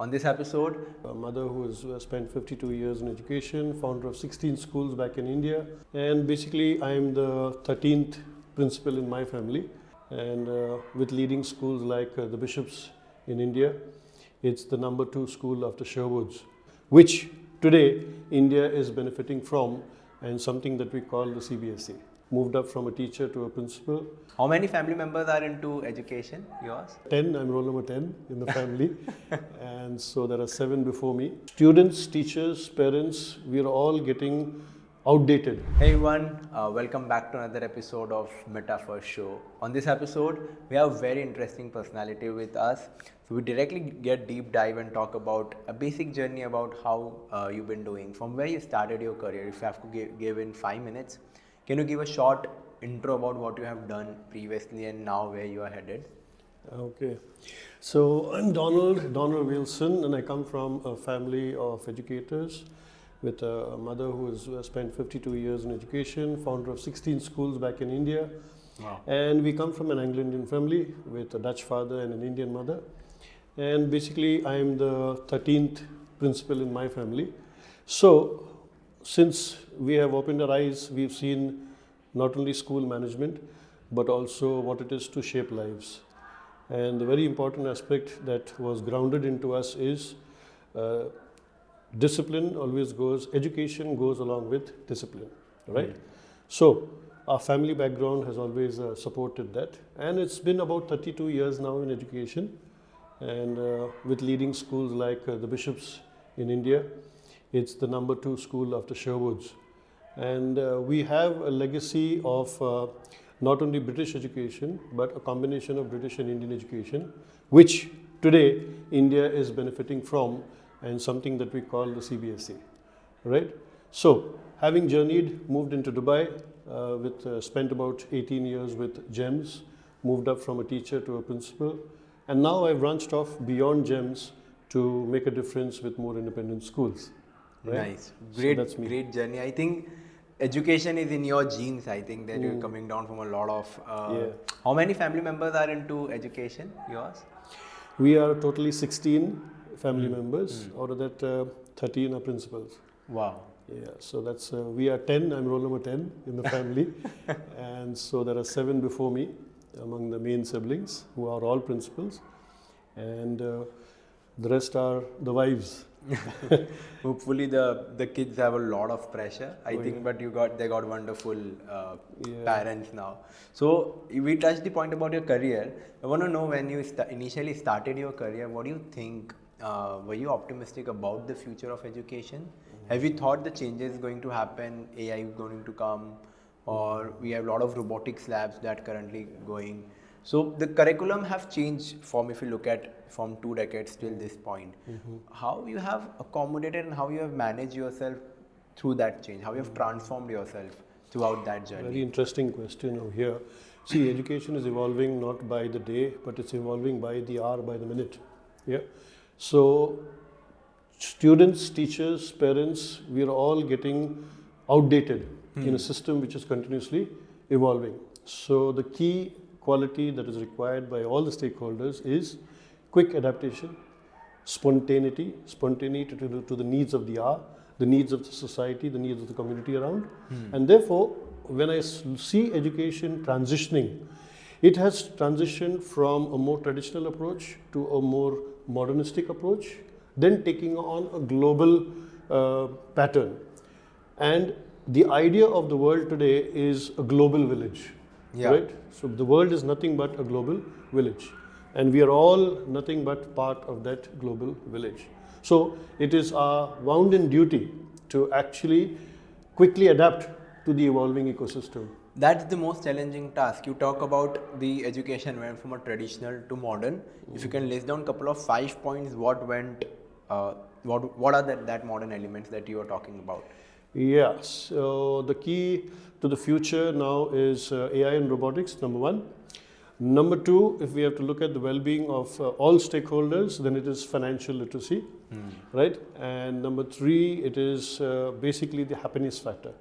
On this episode, A mother who has spent 52 years in education, founder of 16 schools back in India, and basically I'm the 13th principal in my family, and with leading schools like the Bishops in India. It's the number 2 school after Sherwood's, which today India is benefiting from, and something that we call the CBSE. Moved up from a teacher to a principal. how many family members are into education? Yours? 10, I'm roll number 10 in the family. And so there are 7 before me. Students, teachers, parents, we're all getting outdated. Hey everyone, welcome back to another episode of MetaphorShow. On this episode, we have a very interesting personality with us. So we directly get deep dive and talk about a basic journey about how you've been doing, from where you started your career. If you have to give in 5 minutes, can you give a short intro about what you have done previously and now where you are headed? Okay. So I'm Donald Wilson, and I come from a family of educators with a mother who has spent 52 years in education, founder of 16 schools back in India. Wow. And we come from an Anglo-Indian family with a Dutch father and an Indian mother. And basically I'm the 13th principal in my family. So since we have opened our eyes, we've seen not only school management, but also what it is to shape lives. And the very important aspect that was grounded into us is discipline always goes, education goes along with discipline, right? So our family background has always supported that. And it's been about 32 years now in education, and with leading schools like the Bishops in India. It's the number 2 school after Sherwood's. And we have a legacy of not only British education, but a combination of British and Indian education, which today India is benefiting from, and something that we call the CBSE, right? So, having journeyed, moved into Dubai, spent about 18 years with GEMS, moved up from a teacher to a principal, and now I've branched off beyond GEMS to make a difference with more independent schools. Right? Nice. Great, So that's me. great journey. I think education is in your genes. I think that you're coming down from a lot of... Yeah. How many family members are into education? Yours? We are totally 16 family members. Out of that, 13 are principals. Wow. Yeah, so that's we are 10. I'm roll number 10 in the family, and so there are 7 before me among the main siblings who are all principals, and the rest are the wives. Hopefully the kids have a lot of pressure. I think, but they got wonderful parents now. So we touched the point about your career. I want to know, when you initially started your career, what do you think? Were you optimistic about the future of education? Have you thought the changes going to happen? AI is going to come, or we have a lot of robotics labs that currently going. So the curriculum have changed from, if you look at from 2 decades till this point. How you have accommodated and how you have managed yourself through that change? How you have transformed yourself throughout that journey? Very interesting question over here. See, education is evolving not by the day, but it's evolving by the hour, by the minute. Yeah. So students, teachers, parents, we're all getting outdated in a system which is continuously evolving. So the key quality that is required by all the stakeholders is quick adaptation, spontaneity to the needs of the hour, the needs of the society, the needs of the community around. And therefore, when I see education transitioning, it has transitioned from a more traditional approach to a more modernistic approach, then taking on a global pattern. And the idea of the world today is a global village. Yeah. Right? So the world is nothing but a global village, and we are all nothing but part of that global village. So it is our bounden duty to actually quickly adapt to the evolving ecosystem. That's the most challenging task. You talk about the education went from a traditional to modern. If you can list down a couple of 5 points, what went, what are that modern elements that you are talking about? Yeah, so the key to the future now is AI and robotics, number 1. Number 2, if we have to look at the well-being of all stakeholders, then it is financial literacy, right? And number 3, it is basically the happiness factor.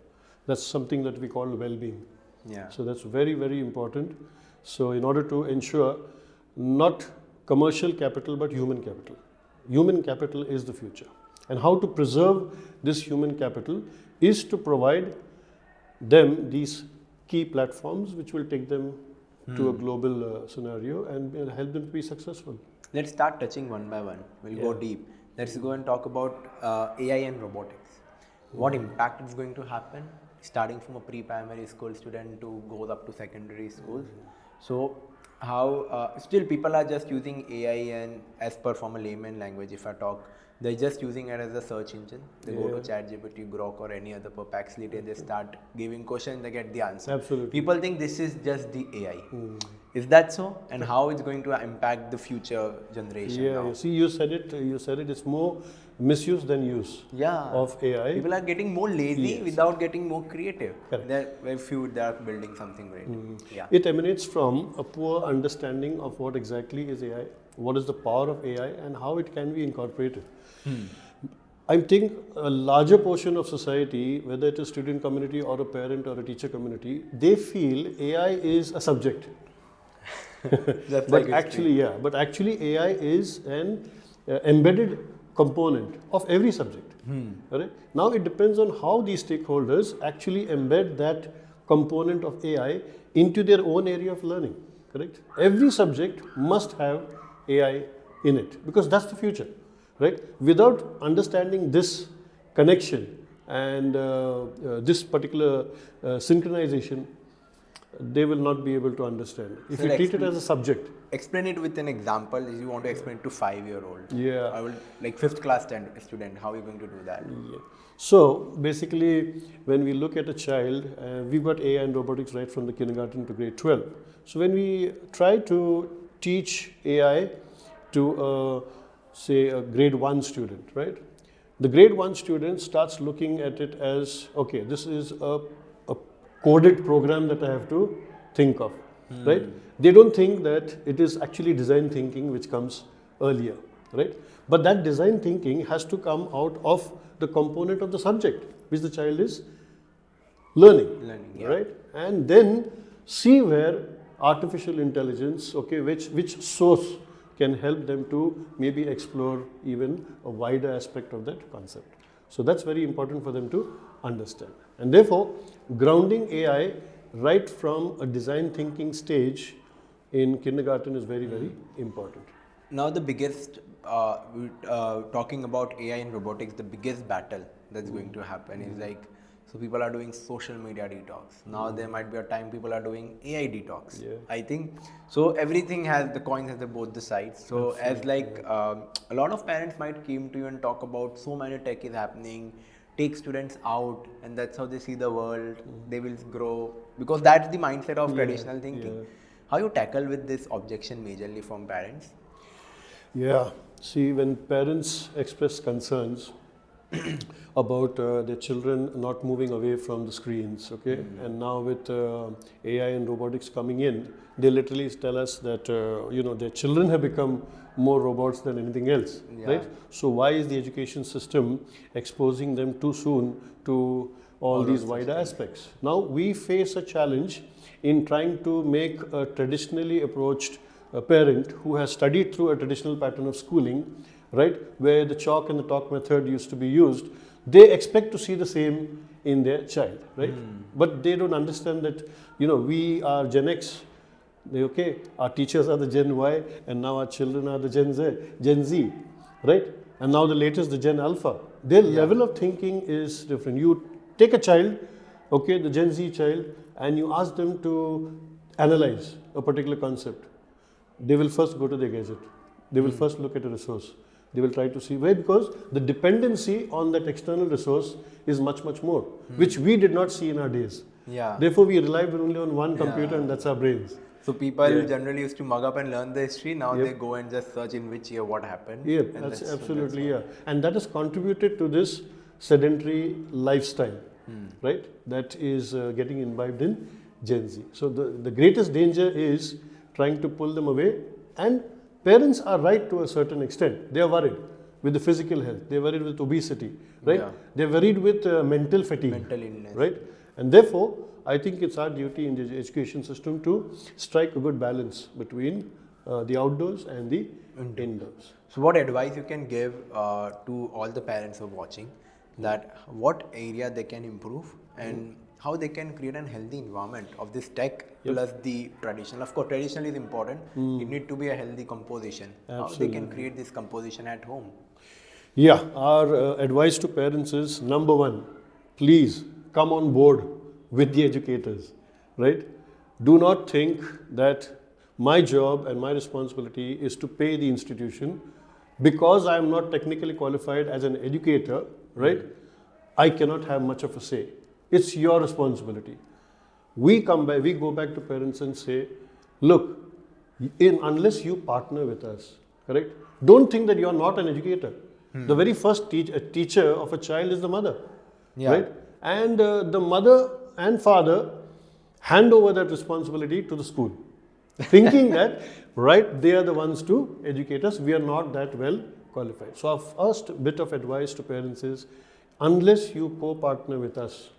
That's something that we call well-being. Yeah. So that's very, very important. So in order to ensure not commercial capital, but human capital. human capital is the future. And how to preserve this human capital is to provide them these key platforms which will take them to a global scenario and help them to be successful. Let's start touching one by one. We'll go deep. Let's go and talk about AI and robotics. What impact is going to happen, starting from a pre-primary school student to goes up to secondary schools. So how still people are just using AI, and as per from a layman language, if I talk, they're just using it as a search engine. They go to ChatGPT, Grok, or any other Perplexity, and they start giving questions, they get the answer. Absolutely. People think this is just the AI. Is that so? And how it's going to impact the future generation now? See, you said it. It's more misuse than use of AI. People are getting more lazy without getting more creative. Correct. There are very few that are building something great. It emanates from a poor understanding of what exactly is AI, what is the power of AI, and how it can be incorporated. I think a larger portion of society, whether it is student community or a parent or a teacher community, they feel AI is a subject. But actually AI is an embedded component of every subject. Right? Now it depends on how these stakeholders actually embed that component of AI into their own area of learning. Correct? Every subject must have AI in it because that's the future. Right? Without understanding this connection and this particular synchronization, they will not be able to understand. If you treat it as a subject. Explain it with an example. If you want to explain it to 5-year-old. Yeah. I will, like 5th class student, how are you going to do that? Yeah. So basically, when we look at a child, we've got AI and robotics right from the kindergarten to grade 12. So when we try to teach AI to say a grade 1 student, right? The grade 1 student starts looking at it as, okay, this is a coded program that I have to think of, right? They don't think that it is actually design thinking which comes earlier, right? But that design thinking has to come out of the component of the subject which the child is learning, right? And then see where artificial intelligence, okay, which source can help them to maybe explore even a wider aspect of that concept. So that's very important for them to understand. And therefore, grounding AI right from a design thinking stage in kindergarten is very, very important. Now the biggest, talking about AI and robotics, the biggest battle that's going to happen is like, so people are doing social media detox. Now there might be a time people are doing AI detox. I think, so everything has, the coin has both the sides. So as like, a lot of parents might come to you and talk about so many tech is happening, take students out, and that's how they see the world. They will grow, because that's the mindset of traditional thinking. How you tackle with this objection majorly from parents? Yeah, see, when parents express concerns about their children not moving away from the screens, okay, and now with AI and robotics coming in, they literally tell us that their children have become more robots than anything else, right? So why is the education system exposing them too soon to all these wider aspects? Now we face a challenge in trying to make a traditionally approached parent who has studied through a traditional pattern of schooling, right, where the chalk and the talk method used to be used, they expect to see the same in their child, right? But they don't understand that, we are Gen X, okay, our teachers are the Gen Y, and now our children are the Gen Z, right? And now the latest, the Gen Alpha. Their level of thinking is different. You take a child, okay, the Gen Z child, and you ask them to analyze a particular concept. They will first go to the gadget. They will first look at a resource. They will try to see why, because the dependency on that external resource is much, much more, which we did not see in our days. Therefore, we relied only on one computer, and that's our brains. So people generally used to mug up and learn the history. Now they go and just search in which year what happened. Yeah, that's absolutely, and that has contributed to this sedentary lifestyle, right? That is getting imbibed in Gen Z. So the greatest danger is trying to pull them away, and parents are right to a certain extent. They are worried with the physical health. They are worried with obesity, right? They are worried with mental fatigue, mental illness, right? And therefore, I think it's our duty in the education system to strike a good balance between the outdoors and the indoors. So what advice you can give to all the parents who are watching, that what area they can improve and how they can create a healthy environment of this tech plus the traditional. Of course, traditional is important. It need to be a healthy composition. How they can create this composition at home. Yeah, our advice to parents is, number one, please come on board with the educators, right? Do not think that my job and my responsibility is to pay the institution because I am not technically qualified as an educator, right? I cannot have much of a say. It's your responsibility. We go back to parents and say, look, unless you partner with us, correct? Don't think that you are not an educator. The very first teacher of a child is the mother, right? And the mother and father hand over that responsibility to the school, thinking that, right, they are the ones to educate us. We are not that well qualified. So our first bit of advice to parents is, unless you co-partner with us,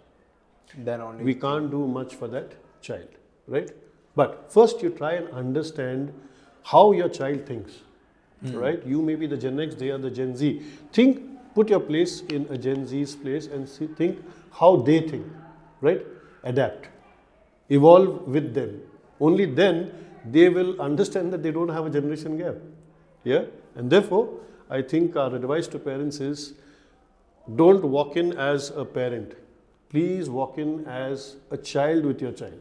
Then only we can't do much for that child, right? But first you try and understand how your child thinks, right? You may be the Gen X, they are the Gen Z. Put your place in a Gen Z's place and think how they think, right? Adapt. Evolve with them. Only then they will understand that they don't have a generation gap. Yeah? And therefore, I think our advice to parents is, don't walk in as a parent. Please walk in as a child with your child.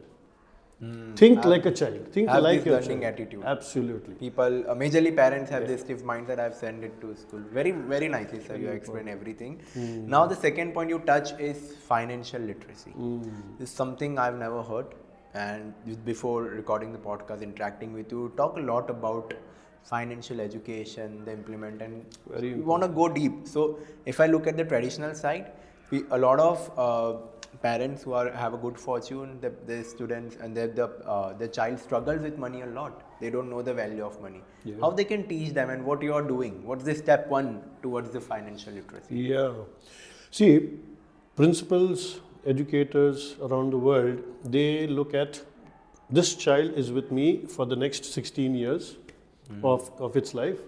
Think like a child. Think have like this your learning child. attitude. Absolutely. People, majorly parents have this stiff mindset. I've sent it to school. Very, very nicely, sir. You explain everything. Now, the second point you touch is financial literacy. This is something I've never heard. And before recording the podcast, interacting with you, talk a lot about financial education, the implement, and we want to go deep. So, if I look at the traditional side, a lot of parents who have a good fortune, the students and the child struggles with money a lot. They don't know the value of money. How they can teach them, and what you are doing? What's the step one towards the financial literacy? Yeah. See, principals, educators around the world, they look at, this child is with me for the next 16 years of its life.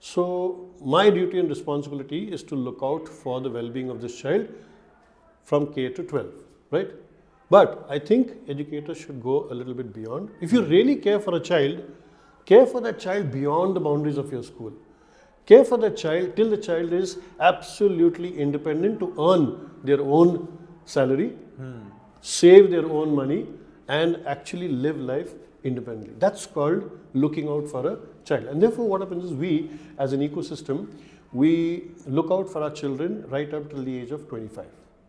So my duty and responsibility is to look out for the well-being of this child from K to 12, right? But I think educators should go a little bit beyond. If you really care for a child, care for that child beyond the boundaries of your school. Care for that child till the child is absolutely independent to earn their own salary, save their own money, and actually live life independently. That's called looking out for a child. And therefore, what happens is, we as an ecosystem, we look out for our children right up till the age of 25.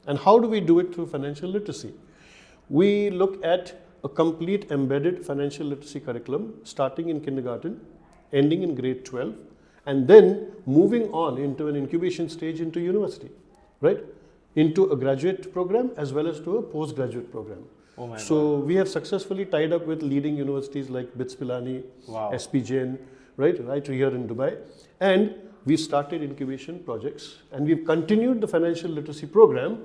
And how do we do it? Through financial literacy. We look at a complete embedded financial literacy curriculum starting in kindergarten, ending in grade 12, and then moving on into an incubation stage into university, right? Into a graduate program as well as to a postgraduate program. So we have successfully tied up with leading universities like BITS Pilani, SP Jain, right here in Dubai. And we started incubation projects, and we've continued the financial literacy program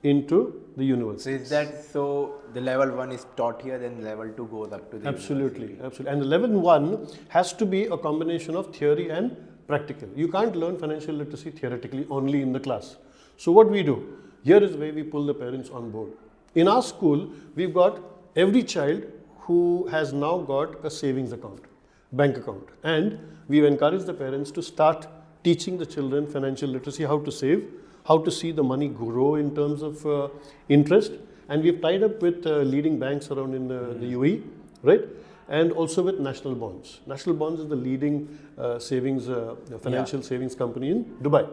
into the university. So is that so? The level 1 is taught here, then level 2 goes up to the Absolutely. And the level 1 has to be a combination of theory and practical. You can't learn financial literacy theoretically only in the class. So what we do, here is where we pull the parents on board. In our school, we've got every child who has now got a savings account, bank account, and we've encouraged the parents to start teaching the children financial literacy, how to save, how to see the money grow in terms of interest. And we've tied up with leading banks around in the UAE, right? And also with National Bonds. National Bonds is the leading financial savings company in Dubai,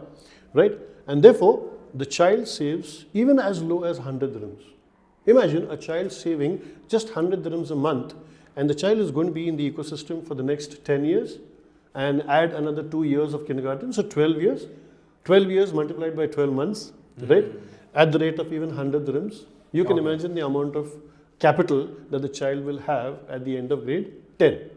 right? And therefore, the child saves even as low as 100 dirhams. Imagine a child saving just 100 dirhams a month, and the child is going to be in the ecosystem for the next 10 years, and add another 2 years of kindergarten, so 12 years. 12 years multiplied by 12 months, right? At the rate of even 100 dirhams. You can imagine the amount of capital that the child will have at the end of grade 10.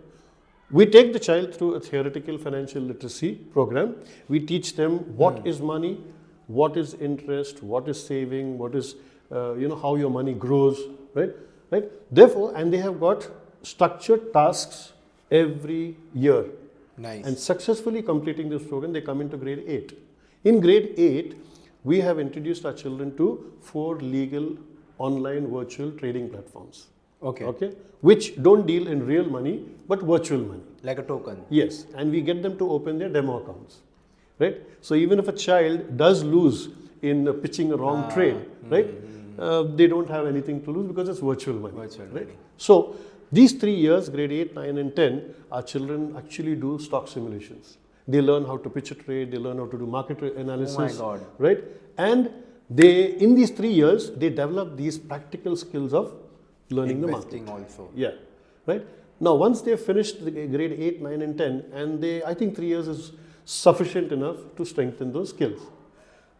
We take the child through a theoretical financial literacy program. We teach them what is money, what is interest, what is saving, what is, how your money grows, right? Therefore, and they have got structured tasks every year. Nice. And successfully completing this program, they come into grade 8. In grade 8, we have introduced our children to 4 legal online virtual trading platforms. Okay. Which don't deal in real money, but virtual money. Like a token. Yes, and we get them to open their demo accounts, right? So even if a child does lose in pitching a wrong trade, right? They don't have anything to lose because it's virtual money. Right? So these 3 years, grade 8, 9 and 10, our children actually do stock simulations. They learn how to pitch a trade, they learn how to do market analysis. Oh my God. Right? And they, in these 3 years, they develop these practical skills of learning Investing the market. also. Yeah, right? Now, once they've finished the grade 8, 9 and 10, and I think 3 years is sufficient enough to strengthen those skills.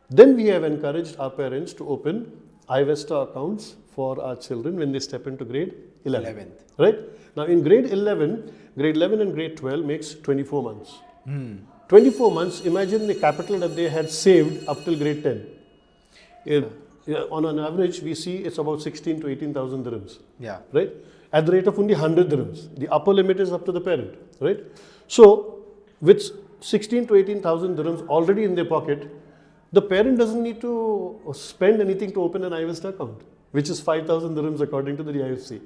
Then we have encouraged our parents to open iVesta accounts for our children when they step into grade 11. Right? Now, in grade 11 and grade 12 makes 24 months. 24 months, imagine the capital that they had saved up till grade 10. On an average, we see it's about 16 to 18,000 dirhams. Yeah. Right? At the rate of only 100 dirhams. The upper limit is up to the parent. Right? So, with 16 to 18,000 dirhams already in their pocket, the parent doesn't need to spend anything to open an iVesta account, which is 5,000 dirhams according to the IFC.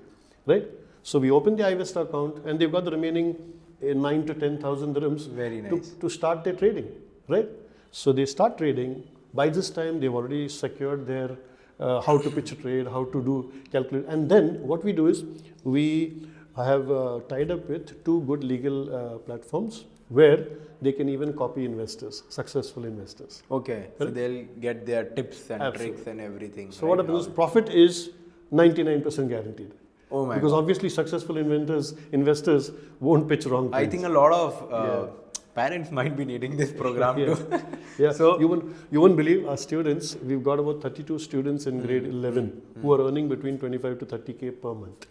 Right? So, we open the iVesta account and they've got the remaining 9 to 10,000 dirhams. Very nice. to start their trading. Right? So, they start trading. By this time, they've already secured their how to pitch a trade, how to do calculate. And then what we do is we have tied up with 2 good legal platforms where they can even copy investors, successful investors. Okay. So they'll get their tips and tricks and everything. So what happens is profit is 99% guaranteed. Oh my Because God. obviously successful investors won't pitch wrong I trades. think a lot of parents might be needing this program too. Yeah. So you won't believe our students. We've got about 32 students in grade 11 who are earning between 25 to 30k per month,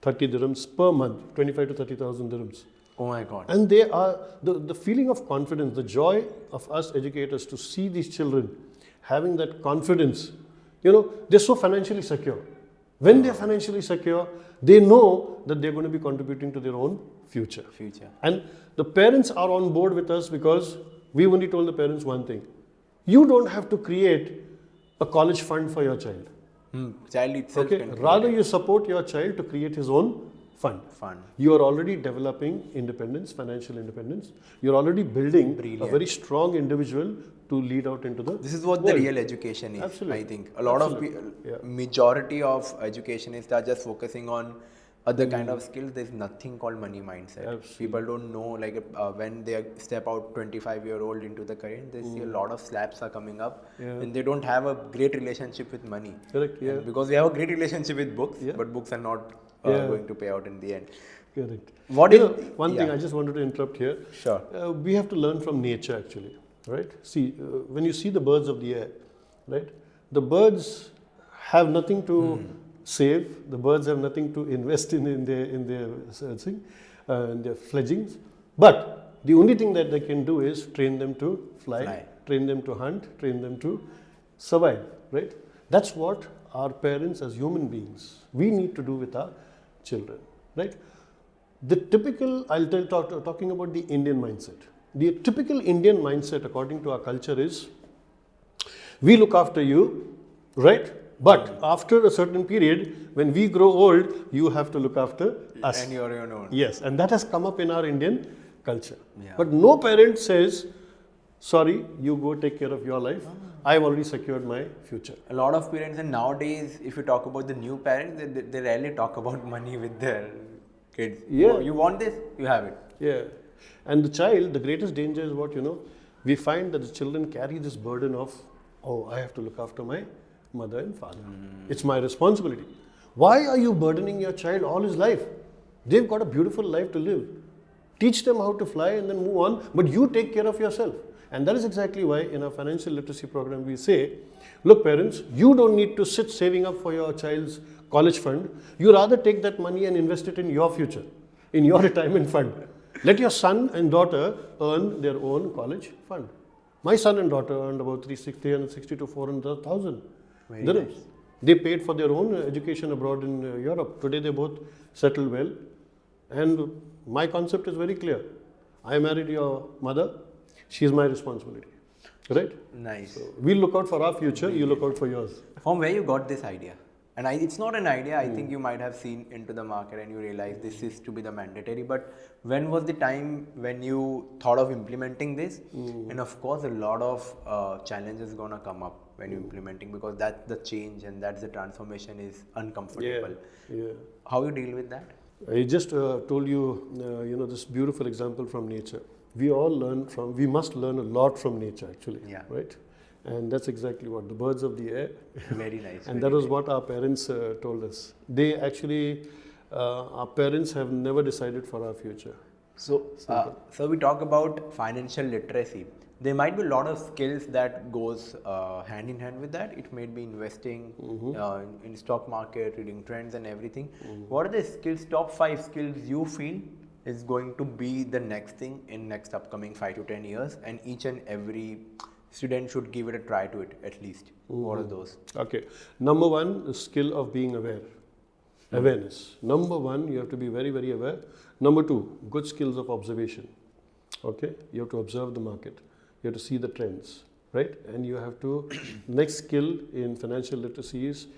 30 dirhams per month, 25 to 30,000 dirhams. Oh my God. And they are the feeling of confidence, the joy of us educators to see these children having that confidence. You know, they're so financially secure. When they're financially secure, they know that they're going to be contributing to their own future. And the parents are on board with us because we only told the parents one thing. You don't have to create a college fund for your child. Child itself. Okay? Rather, you support your child to create his own fund. You are already developing independence, financial independence. You're already building a very strong individual to lead out into the This is what world. the real education is. Absolutely. I think a lot of majority of educationists are just focusing on other kind of skills. There's nothing called money mindset. Absolutely. People don't know, like when they step out 25-year-old into the career, they see a lot of slaps are coming up and they don't have a great relationship with money. Correct. Yeah. And because we have a great relationship with books, but books are not going to pay out in the end. Correct. What is one thing I just wanted to interrupt here. Sure. We have to learn from nature actually, right? See, when you see the birds of the air, right? The birds have nothing to save. The birds have nothing to invest in their fledglings. But the only thing that they can do is train them to fly, train them to hunt, train them to survive, right? That's what our parents as human beings, we need to do with our children, right? The typical, talking about the Indian mindset. The typical Indian mindset according to our culture is, we look after you, right? But after a certain period, when we grow old, you have to look after us. And you're your own. Yes, and that has come up in our Indian culture. Yeah. But no parent says, sorry, you go take care of your life. I've already secured my future. A lot of parents, and nowadays, if you talk about the new parents, they rarely talk about money with their kids. Yeah. You want this, you have it. Yeah. And the child, the greatest danger is what, we find that the children carry this burden of, oh, I have to look after my mother and father. It's my responsibility. Why are you burdening your child all his life? They've got a beautiful life to live. Teach them how to fly and then move on, but you take care of yourself. And that is exactly why in our financial literacy program we say, look parents, you don't need to sit saving up for your child's college fund. You rather take that money and invest it in your future, in your retirement fund. Let your son and daughter earn their own college fund. My son and daughter earned about 360 to 400,000 dirhams. Nice. They paid for their own education abroad in Europe. Today they both settled well. And My concept is very clear. I married your mother. She is my responsibility. Right? Nice. So we look out for our future. You look out for yours. From where you got this idea? And it's not an idea. I think you might have seen into the market and you realize this is to be the mandatory. But when was the time when you thought of implementing this? And of course, a lot of challenges gonna come up when you're implementing, because that's the change and that's the transformation is uncomfortable. Yeah. How you deal with that? I just told you, this beautiful example from nature. We must learn a lot from nature actually, right? And that's exactly what, the birds of the air. Very nice. And that was what our parents told us. They actually, our parents have never decided for our future. So we talk about financial literacy. There might be a lot of skills that goes hand in hand with that. It may be investing in stock market, reading trends and everything. What are the skills, top 5 skills you feel is going to be the next thing in next upcoming 5 to 10 years, and each and every student should give it a try to it at least? What are those? Okay. Number 1, the skill of being aware. Awareness. Number 1, you have to be very, very aware. Number 2, good skills of observation. Okay. You have to observe the market. You have to see the trends, right? And you have to, next skill in financial literacy is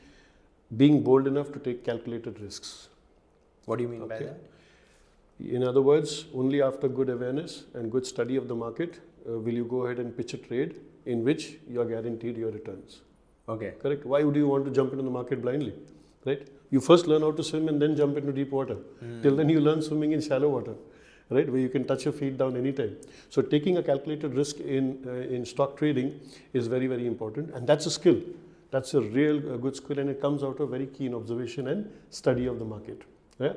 being bold enough to take calculated risks. What do you mean by that? In other words, only after good awareness and good study of the market will you go ahead and pitch a trade in which you are guaranteed your returns. Okay. Correct? Why would you want to jump into the market blindly? Right? You first learn how to swim and then jump into deep water. Till then you learn swimming in shallow water, right? Where you can touch your feet down anytime. So taking a calculated risk in stock trading is very, very important. And that's a skill. That's a real good skill, and it comes out of very keen observation and study of the market. Yeah?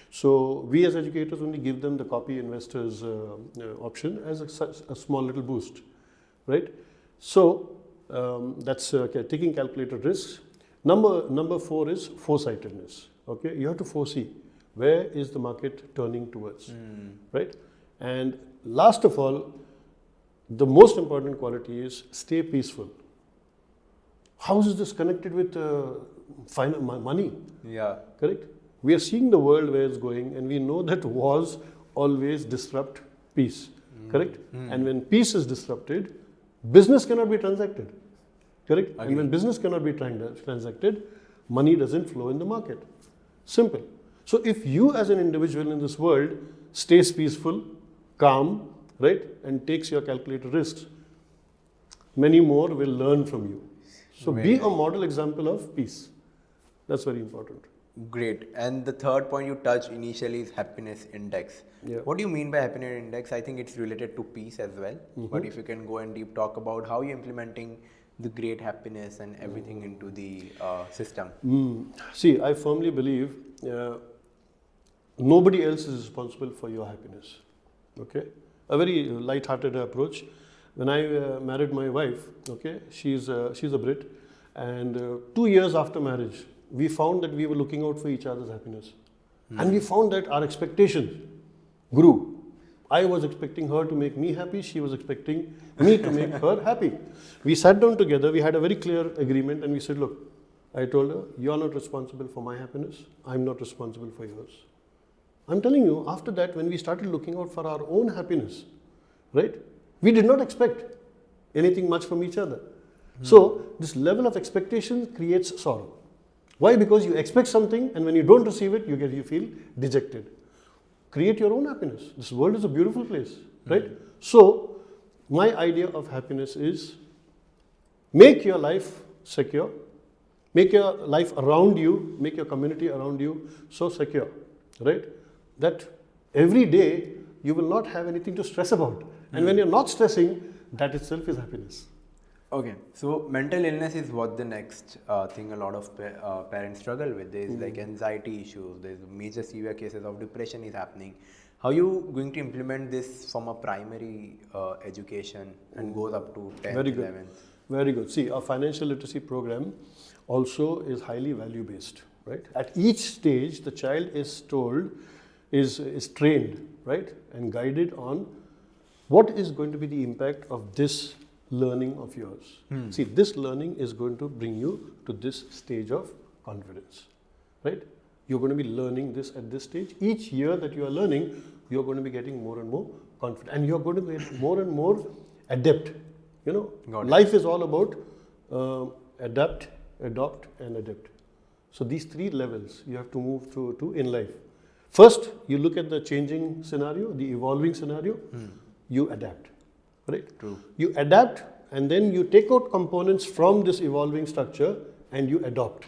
So we as educators only give them the copy investors option as a small little boost, right? So that's taking calculated risks. Number 4 is foresightedness. Okay, you have to foresee where is the market turning towards, right? And last of all, the most important quality is stay peaceful. How is this connected with money? Yeah. Correct? We are seeing the world where it's going, and we know that wars always disrupt peace. Correct? And when peace is disrupted, business cannot be transacted. Correct? And when business cannot be transacted, money doesn't flow in the market. Simple. So if you as an individual in this world stays peaceful, calm, right, and takes your calculated risks, many more will learn from you. So be a model example of peace. That's very important. Great. And the third point you touched initially is happiness index. Yeah. What do you mean by happiness index? I think it's related to peace as well. But if you can go and deep talk about how you're implementing the great happiness and everything into the system. See, I firmly believe nobody else is responsible for your happiness. Okay? A very light-hearted approach. When I married my wife, okay, she's a Brit, and 2 years after marriage, we found that we were looking out for each other's happiness. And we found that our expectations grew. I was expecting her to make me happy, she was expecting me to make her happy. We sat down together, we had a very clear agreement, and we said, look, I told her, you're not responsible for my happiness, I'm not responsible for yours. I'm telling you, after that, when we started looking out for our own happiness, right, we did not expect anything much from each other. So, this level of expectation creates sorrow. Why? Because you expect something, and when you don't receive it, you feel dejected. Create your own happiness. This world is a beautiful place, right? So, my idea of happiness is make your life secure, make your life around you, make your community around you so secure, right? That every day you will not have anything to stress about. And when you're not stressing, that itself is happiness. Okay, so mental illness is what the next thing a lot of parents struggle with. There's like anxiety issues, there's major severe cases of depression is happening. How are you going to implement this from a primary education and goes up to 10th, Very good. 11th? Very good. See, our financial literacy program also is highly value based, right? At each stage, the child is told, is trained, right? And guided on what is going to be the impact of this learning of yours. See, this learning is going to bring you to this stage of confidence, right? You're going to be learning this at this stage. Each year that you are learning, you're going to be getting more and more confident, and you're going to get more and more adept. Life is all about adapt, adopt, and adapt. So these three levels you have to move to in life. First, you look at the changing scenario, the evolving scenario. You adapt, right? True. You adapt, and then you take out components from this evolving structure and you adopt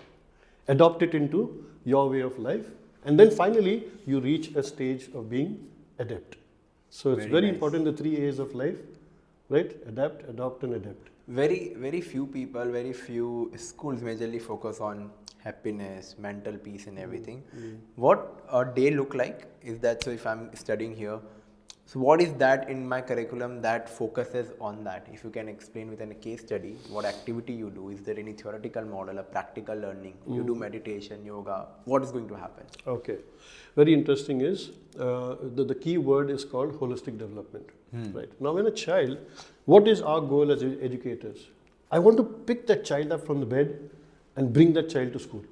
it into your way of life, and then finally you reach a stage of being adept. So it's very nice. important, the 3 A's of life, right? Adapt, adopt, and adapt. Very few people, very few schools majorly focus on happiness, mental peace and everything. What a day look like? Is that, so if I'm studying here, so what is that in my curriculum that focuses on that? If you can explain within a case study, what activity you do? Is there any theoretical model, a practical learning? You do meditation, yoga, what is going to happen? Okay. Very interesting is, the key word is called holistic development. Right. Now when a child, what is our goal as educators? I want to pick that child up from the bed and bring that child to school.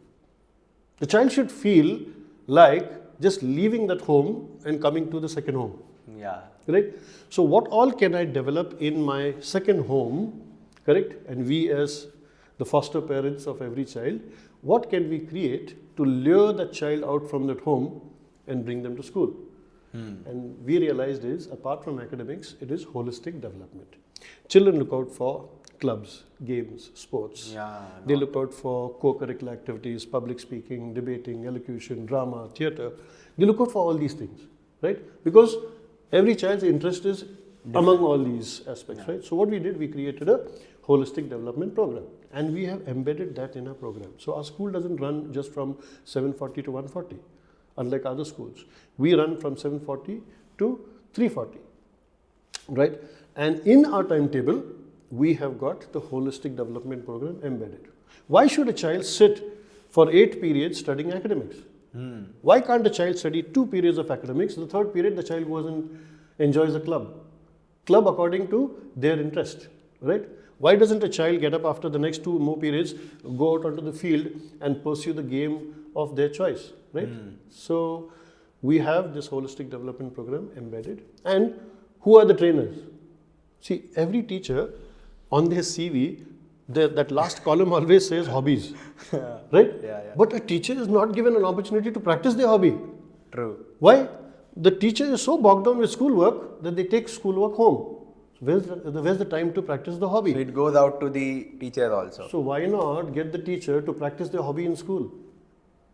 The child should feel like just leaving that home and coming to the second home. Yeah. Correct? So what all can I develop in my second home, correct? And we as the foster parents of every child, what can we create to lure that child out from that home and bring them to school? And we realized is, apart from academics, it is holistic development. Children look out for clubs, games, sports. Yeah. They look out for co-curricular activities, public speaking, debating, elocution, drama, theatre. They look out for all these things, right? Because every child's interest is among all these aspects, right? So what we did, we created a holistic development program, and we have embedded that in our program. So our school doesn't run just from 7:40 to 1:40, unlike other schools. We run from 7:40 to 3:40, right? And in our timetable, we have got the holistic development program embedded. Why should a child sit for 8 periods studying academics? Why can't a child study 2 periods of academics? The third period, the child goes and enjoys a club according to their interest, right? Why doesn't a child get up after the next 2 more periods, go out onto the field and pursue the game of their choice, right? So we have this holistic development program embedded. And who are the trainers? See, every teacher on their CV, that last column always says hobbies, right? Yeah. But a teacher is not given an opportunity to practice their hobby. True. Why? The teacher is so bogged down with schoolwork that they take schoolwork home. Where's the time to practice the hobby? So it goes out to the teachers also. So why not get the teacher to practice their hobby in school?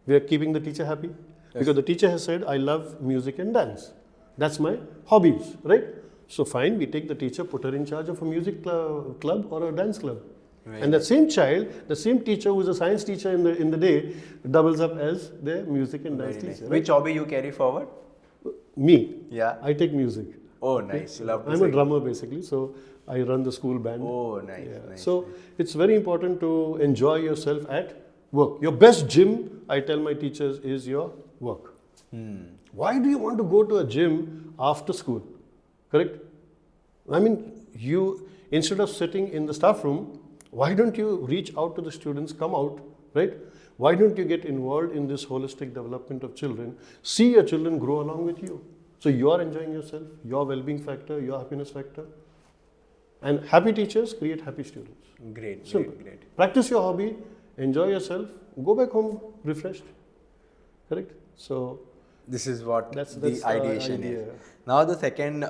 We are keeping the teacher happy. Yes. Because the teacher has said, I love music and dance. That's my hobbies, right? So fine, we take the teacher, put her in charge of a music club or a dance club. Right. And that same child, the same teacher who is a science teacher in the day, doubles up as their music and dance teacher. Right? Which hobby you carry forward? Me. Yeah. I take music. Oh, nice. You love I'm a drummer basically, so I run the school band. Oh, nice. Yeah. Nice. So it's very important to enjoy yourself at work. Your best gym, I tell my teachers, is your work. Why do you want to go to a gym after school? Correct? I mean, you, instead of sitting in the staff room, why don't you reach out to the students, come out, right? Why don't you get involved in this holistic development of children? See your children grow along with you. So you are enjoying yourself, your well-being factor, your happiness factor. And happy teachers create happy students. Great, Simple. great. Practice your hobby, enjoy yourself, go back home refreshed. Correct? So this is what that's the ideation is. Now the second,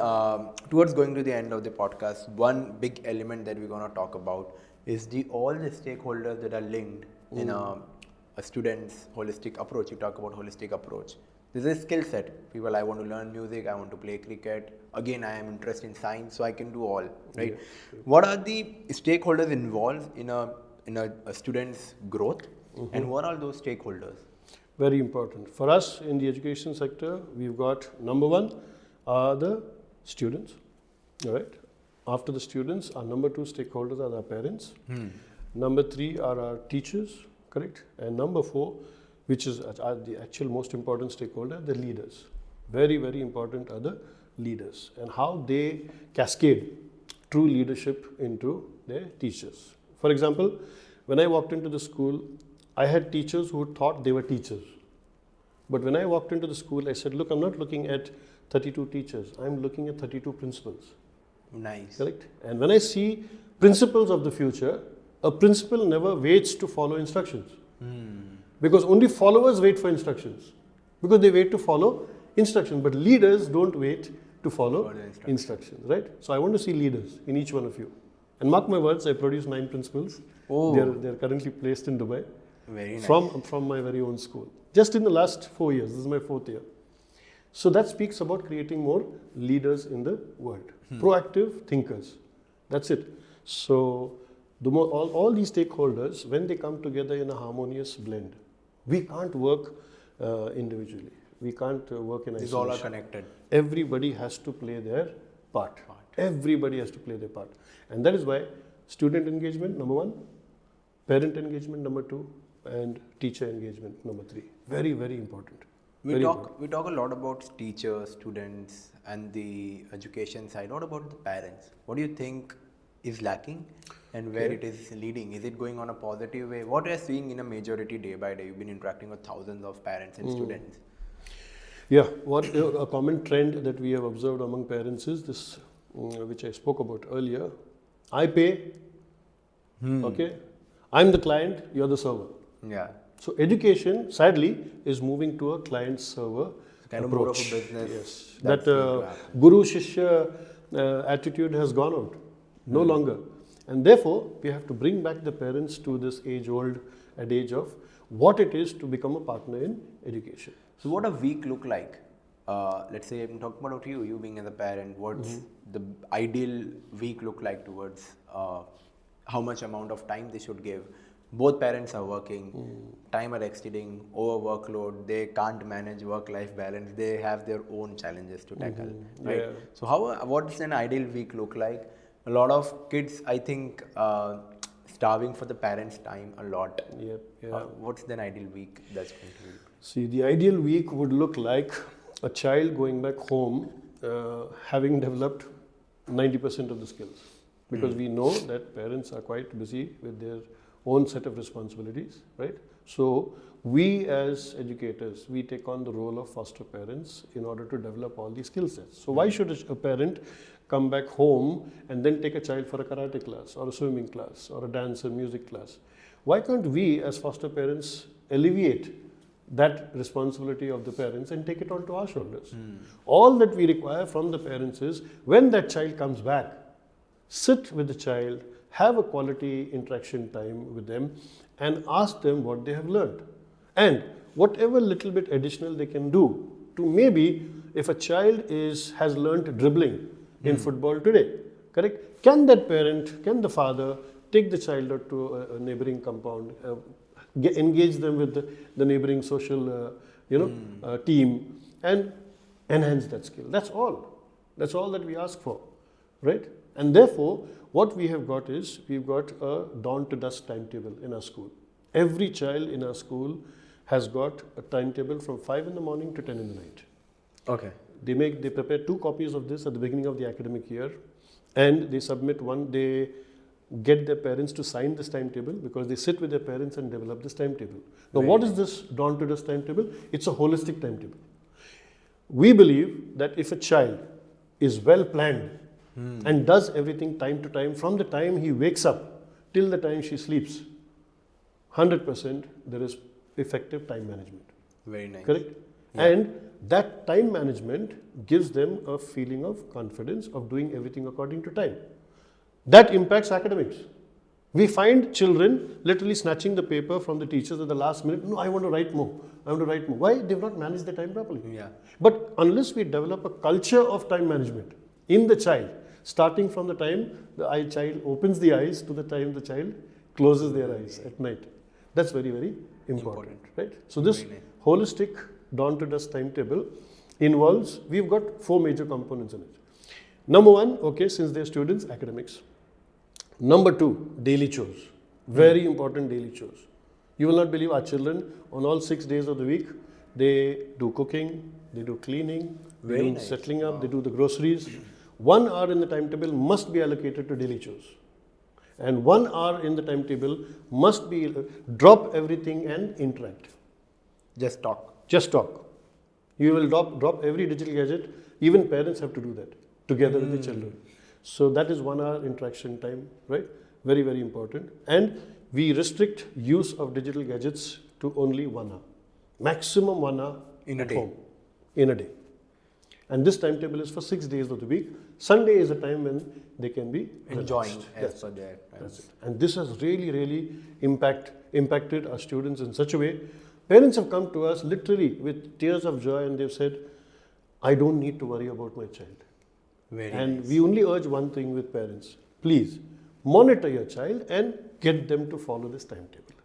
towards going to the end of the podcast, one big element that we're going to talk about is all the stakeholders that are linked in a student's holistic approach. You talk about holistic approach. This is a skill set. People, I want to learn music, I want to play cricket. Again, I am interested in science, so I can do all, right? Yeah. What are the stakeholders involved in a student's growth, and what are those stakeholders? Very important. For us in the education sector, we've got number 1 are the students, all right? After the students, our number 2 stakeholders are our parents. Number 3 are our teachers, correct? And number 4, which is the actual most important stakeholder, the leaders. Very, very important are the leaders and how they cascade true leadership into their teachers. For example, when I walked into the school, I had teachers who thought they were teachers. But when I walked into the school, I said, look, I'm not looking at 32 teachers. I'm looking at 32 principals. Nice. Correct? And when I see principles of the future, a principal never waits to follow instructions. Because only followers wait for instructions. Because they wait to follow instructions. But leaders don't wait to follow instructions. Right? So I want to see leaders in each one of you. And mark my words, I produced 9 principals. Oh. They're currently placed in Dubai. Very nice. From my very own school. Just in the last 4 years. This is my 4th year. So that speaks about creating more leaders in the world. Proactive thinkers. That's it. So all these stakeholders, when they come together in a harmonious blend, we can't work individually. We can't work in isolation. These all are connected. Everybody has to play their part. Everybody has to play their part. And that is why student engagement, number 1, parent engagement, number 2, and teacher engagement, number 3. Very, very important. We talk a lot about teachers, students, and the education side. What about the parents? What do you think is lacking and where it is leading? Is it going on a positive way? What are you seeing in a majority day by day? You've been interacting with thousands of parents and students. Yeah, a common trend that we have observed among parents is this, which I spoke about earlier. I pay, okay? I'm the client, you're the server. Yeah. So education, sadly, is moving to a client-server Kind of approach. more of a business. Yes, That's that Guru-Shishya attitude has gone out, no longer. And therefore, we have to bring back the parents to this age-old adage of what it is to become a partner in education. So what a week look like? Let's say I'm talking about you being as a parent. What's the ideal week look like towards how much amount of time they should give? Both parents are working, time are exceeding, over workload, they can't manage work-life balance, they have their own challenges to tackle, right? Yeah. So what does an ideal week look like? A lot of kids, I think, starving for the parents' time a lot. Yep, yeah. What's an ideal week that's going to be? See, the ideal week would look like a child going back home having developed 90% of the skills. Because we know that parents are quite busy with their own set of responsibilities, right? So we as educators, we take on the role of foster parents in order to develop all these skill sets. So why should a parent come back home and then take a child for a karate class or a swimming class or a dance and music class? Why can't we as foster parents alleviate that responsibility of the parents and take it onto our shoulders? All that we require from the parents is when that child comes back, sit with the child, have a quality interaction time with them and ask them what they have learned. And whatever little bit additional they can do to maybe if a child has learned dribbling in football today, correct? Can that parent, can the father take the child out to a neighboring compound, engage them with the neighboring social team and enhance that skill? That's all. That's all that we ask for, right? And therefore, what we have got is, we've got a dawn to dusk timetable in our school. Every child in our school has got a timetable from 5 in the morning to 10 in the night. Okay. They prepare 2 copies of this at the beginning of the academic year, and they submit one. They get their parents to sign this timetable because they sit with their parents and develop this timetable. Now, what is this dawn to dusk timetable? It's a holistic timetable. We believe that if a child is well planned and does everything time to time, from the time he wakes up till the time she sleeps, 100% there is effective time management. Very nice. Correct? Yeah. And that time management gives them a feeling of confidence of doing everything according to time. That impacts academics. We find children literally snatching the paper from the teachers at the last minute. No, I want to write more. I want to write more. Why? They've not managed their time properly. Yeah. But unless we develop a culture of time management in the child, starting from the time the child opens the eyes to the time the child closes their eyes at night, that's very, very important. Right? So this holistic dawn to dusk timetable involves, we've got 4 major components in it. Number 1, okay, since they're students, academics. Number 2, daily chores. Very important daily chores. You will not believe our children on all 6 days of the week, they do cooking, they do cleaning, they do settling up, they do the groceries. 1 hour in the timetable must be allocated to daily chores. And 1 hour in the timetable must be drop everything and interact. Just talk. Just talk. You will drop every digital gadget. Even parents have to do that together with the children. So that is 1 hour interaction time, right? Very, very important. And we restrict use of digital gadgets to only 1 hour. Maximum 1 hour In a at day. home. In a day. And this timetable is for 6 days of the week. Sunday is a time when they can be Enjoying relaxed. as per their. That's it. And this has really, really impacted our students in such a way. Parents have come to us literally with tears of joy and they've said, I don't need to worry about my child. Very And nice. we only urge one thing with parents. Please monitor your child and get them to follow this timetable.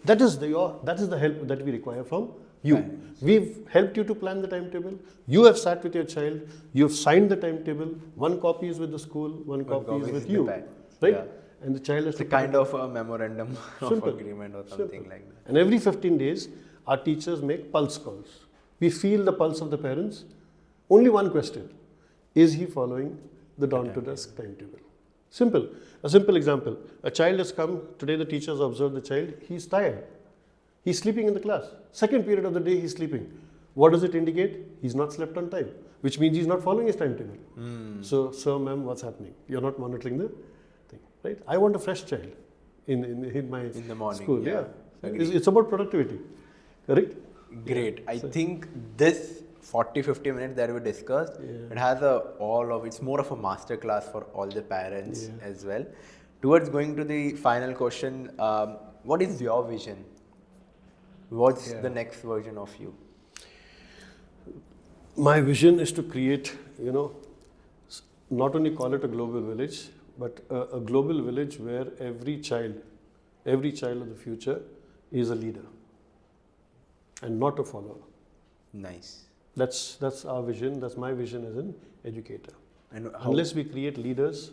That is the help that we require from you. Parents. We've helped you to plan the timetable. You have sat with your child. You have signed the timetable. 1 copy is with the school, 1 copy is with the you. parents. Right? Yeah. And the child has It's a to kind of a memorandum Simple. of agreement or something Simple. like that. And every 15 days, our teachers make pulse calls. We feel the pulse of the parents. Only one question. Is he following the dawn to dusk timetable? Simple. A simple example. A child has come. Today the teachers observe the child. He's tired. He's sleeping in the class. Second period of the day, he's sleeping. What does it indicate? He's not slept on time, which means he's not following his timetable. So, sir, ma'am, what's happening? You're not monitoring the thing, right? I want a fresh child in my In the morning, school. yeah. It's about productivity, correct? Great. I think this 40-50 minutes that we discussed, it has it's more of a master class for all the parents as well. Towards going to the final question, what is your vision? What's the next version of you? My vision is to create, not only call it a global village, but a global village where every child of the future is a leader and not a follower. Nice. That's our vision. That's my vision as an educator. And Unless we create leaders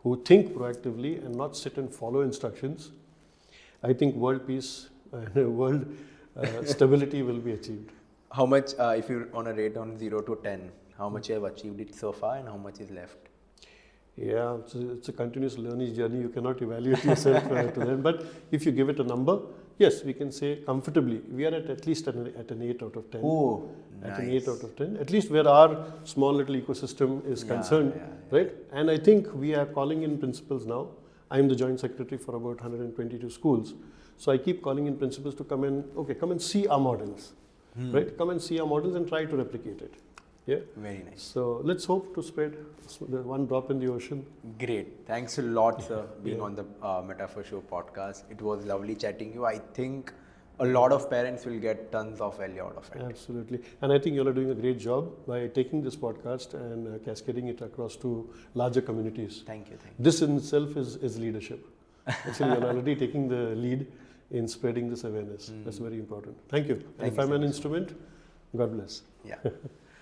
who think proactively and not sit and follow instructions, I think world peace and world stability will be achieved. how much, if you're on a rate on 0 to 10, how much you have achieved it so far and how much is left? Yeah, it's a continuous learning journey. You cannot evaluate yourself to them. But if you give it a number, yes, we can say comfortably we are at least at an 8 out of 10. Oh, At an nice. 8 out of 10. At least where our small little ecosystem is concerned, right? And I think we are calling in principals now. I am the joint secretary for about 122 schools. So I keep calling in principals to come and see our models, right? Come and see our models and try to replicate it. Yeah. Very nice. So let's hope to spread the one drop in the ocean. Great. Thanks a lot, sir, being on the MetaphorShow podcast. It was lovely chatting you. I think a lot of parents will get tons of value out of it. Absolutely. And I think you all are doing a great job by taking this podcast and cascading it across to larger communities. Thank you. This in itself is leadership. Actually, you're already taking the lead in spreading this awareness. That's very important. Thank you. And if I'm an instrument, God bless. Yeah.